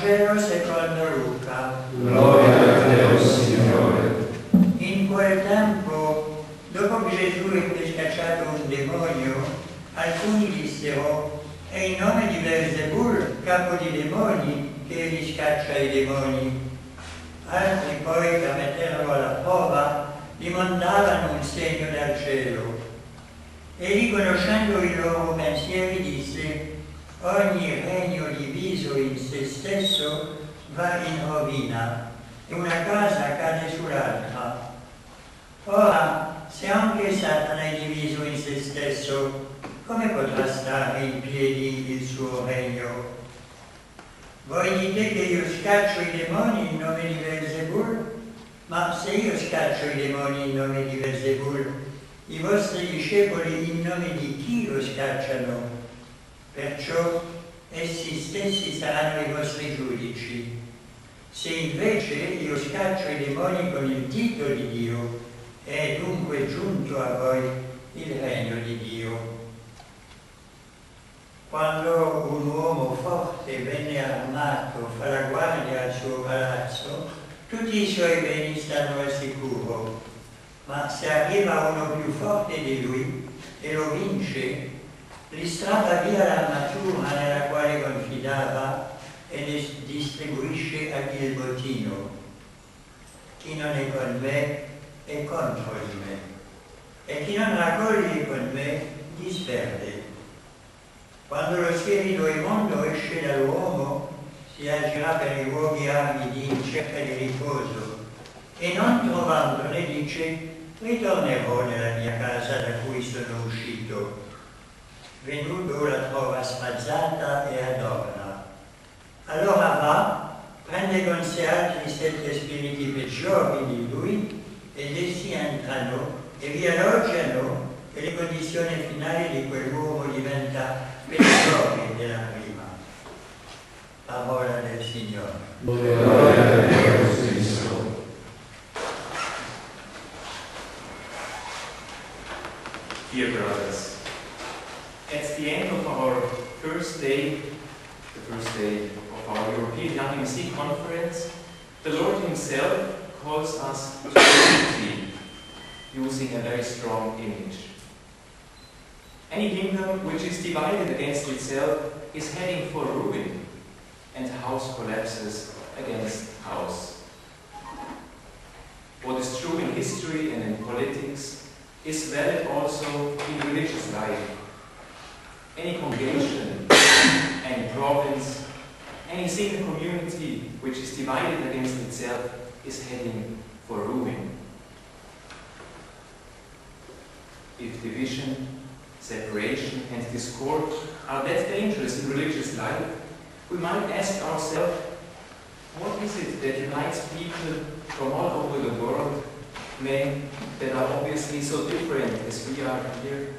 Vangelo secondo Luca. Gloria a te, o Signore. In quel tempo, dopo che Gesù ebbe scacciato un demonio, alcuni dissero: è in nome di Belzebul, capo di demoni, che egli scaccia i demoni. Altri poi, per metterlo alla prova, gli mandavano un segno dal cielo. Egli, conoscendo i loro pensieri, disse: ogni regno diviso in se stesso va in rovina e una casa cade sull'altra. Ora, se anche Satana è diviso in se stesso, come potrà stare in piedi il suo regno? Voi dite che io scaccio i demoni in nome di Belzebul? Ma se io scaccio i demoni in nome di Belzebul, i vostri discepoli in nome di chi lo scacciano? Perciò essi stessi saranno i vostri giudici. Se invece io scaccio i demoni con il dito di Dio, è dunque giunto a voi il regno di Dio. Quando un uomo forte venne armato fa la guardia al suo palazzo, tutti i suoi beni stanno al sicuro. Ma se arriva uno più forte di lui e lo vince, gli strappa via l'armatura nella quale confidava e ne distribuisce a chi il bottino. Chi non è con me è contro di me, e chi non raccoglie con me disperde. Quando lo spirito immondo esce dall'uomo, si agirà per i luoghi aridi in cerca di riposo, e non trovandone dice: ritornerò nella mia casa da cui sono uscito. Venuto la trova spazzata e adorna. Allora va, prende con sé altri 7 spiriti peggiori di lui, ed essi entrano e vi alloggiano, e le condizioni finali di quell'uomo diventa peggiore della prima. Parola del Signore. Gloria a te, o Cristo. Dear brothers, at the end of our first day, the first day of our European Young MSC conference, the Lord Himself calls us to unity, using a very strong image. Any kingdom which is divided against itself is heading for ruin, and house collapses against house. What is true in history and in politics is valid also in religious life. Any congregation, any province, any single community which is divided against itself is heading for ruin. If division, separation and discord are that dangerous in religious life, we might ask ourselves, what is it that unites people from all over the world, men that are obviously so different as we are here?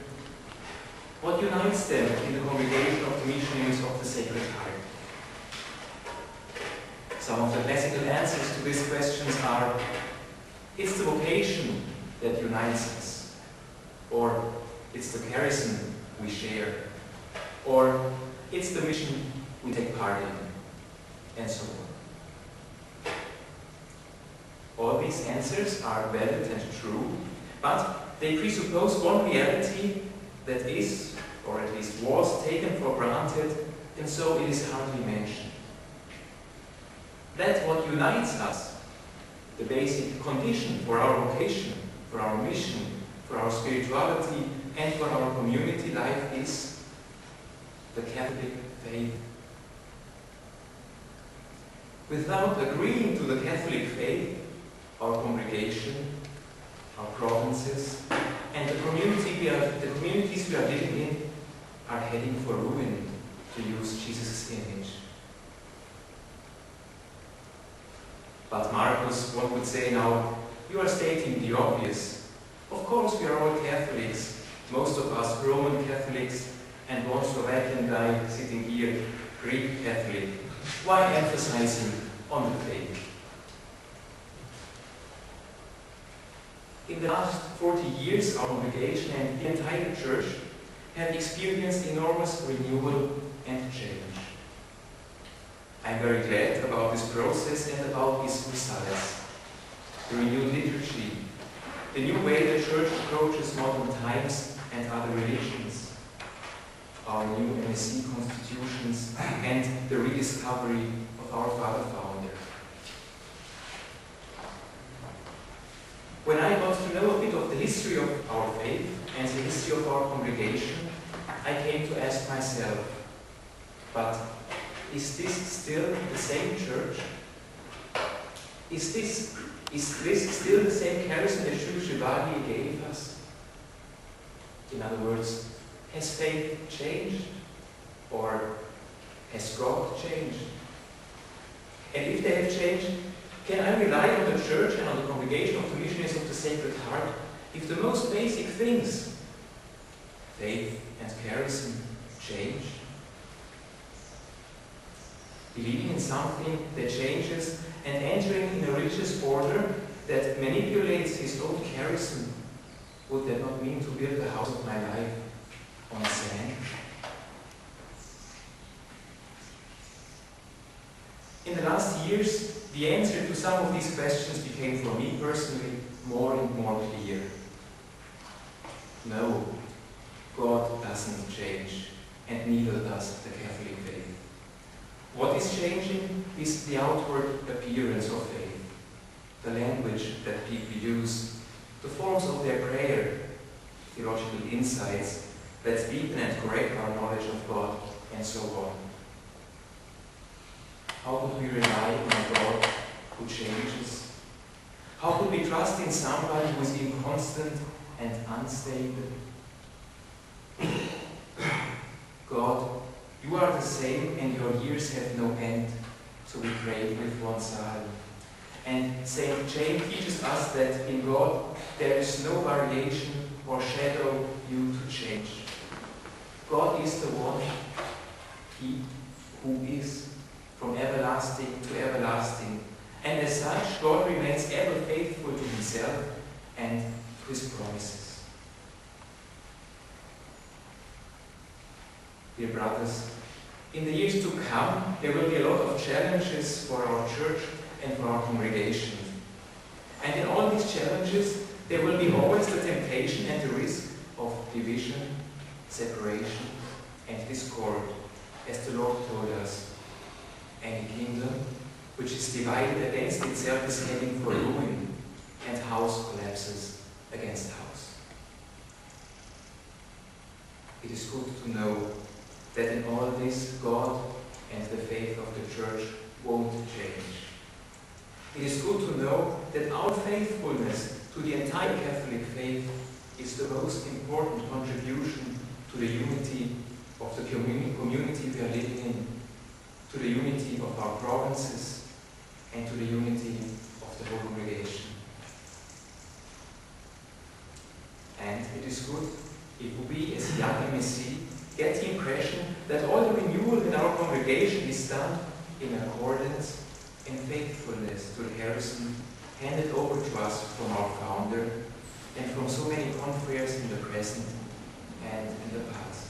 What unites them in the congregation of the missionaries of the Sacred Heart? Some of the classical answers to these questions are: it's the vocation that unites us, or it's the charism we share, or it's the mission we take part in, and so on. All these answers are valid and true, but they presuppose one reality that is, or at least was, taken for granted, and so it is hardly mentioned. That what unites us, the basic condition for our vocation, for our mission, for our spirituality, and for our community life, is the Catholic faith. Without agreeing to the Catholic faith, our congregation, our provinces, and the communities we are living in are heading for ruin, to use Jesus' image. But Marcus, one would say now, you are stating the obvious. Of course we are all Catholics, most of us Roman Catholics, and one Slovakian guy sitting here, Greek Catholic. Why emphasizing on the faith? In the last 40 years, our congregation and the entire church have experienced enormous renewal and change. I I'm very glad about this process and about its results. The renewed liturgy, the new way the Church approaches modern times and other religions, our new MSC constitutions, and the rediscovery of our Father Founder. When I got to know a bit of the history of our faith and the history of our congregation, I came to ask myself, but is this still the same church? Is this still the same charism that VII gave us? In other words, has faith changed? Or has God changed? And if they have changed, can I rely on the church and on the congregation of the missionaries of the Sacred Heart if the most basic things, faith and charism, change? Believing in something that changes and entering in a religious order that manipulates his own charism, would that not mean to build the house of my life on sand? In the last years, the answer to some of these questions became for me personally more and more clear. No, God doesn't change, and neither does the Catholic faith. What is changing is the outward appearance of faith, the language that people use, the forms of their prayer, theological insights that deepen and correct our knowledge of God, and so on. How could we rely on a God who changes? How could we trust in somebody who is inconstant and unstable? God, you are the same and your years have no end, so we prayed with one psalm. And St. James teaches us that in God there is no variation or shadow due to change. God is the one, He who is, from everlasting to everlasting. And as such, God remains ever faithful to Himself and to His promises. Dear brothers, in the years to come, there will be a lot of challenges for our church and for our congregation. And in all these challenges, there will be always the temptation and the risk of division, separation, and discord, as the Lord told us. Any kingdom which is divided against itself is heading for ruin, and house collapses against house. It is good to know that in all this, God and the faith of the Church won't change. It is good to know that our faithfulness to the entire Catholic faith is the most important contribution to the unity of the community we are living in, to the unity of our provinces, and to the unity of the whole congregation. And it is good if we as young MSC get the impression that all the renewal in our congregation is done in accordance and faithfulness to the charism handed over to us from our founder and from so many confreres in the present and in the past.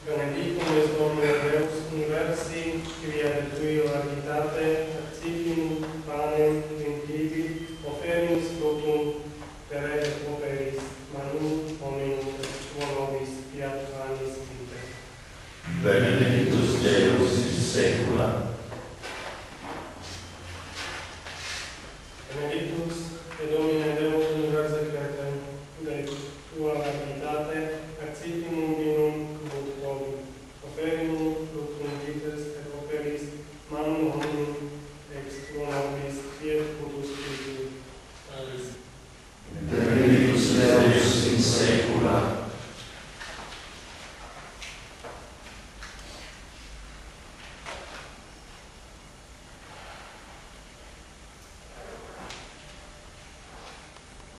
Benedictum est Domine Deus universi, quia de tui largitate, accipim panem vincivit, oferimus fructum perere pauperis, manum hominum et tua nobis fiat panis vitae. Benedictus Deus in secula.